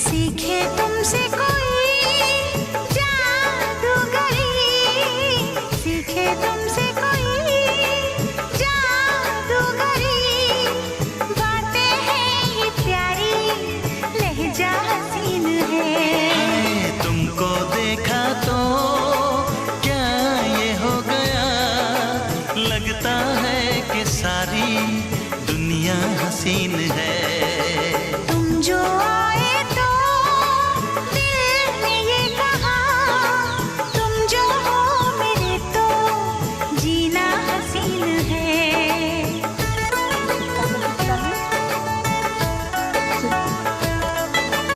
सीखे तुमसे कोई जादूगरी, सीखे तुमसे कोई जादूगरी। बातें हैं ये प्यारी, लहजा हसीन है। तुमको देखा तो क्या ये हो गया, लगता है कि सारी दुनिया हसीन है। तुम जो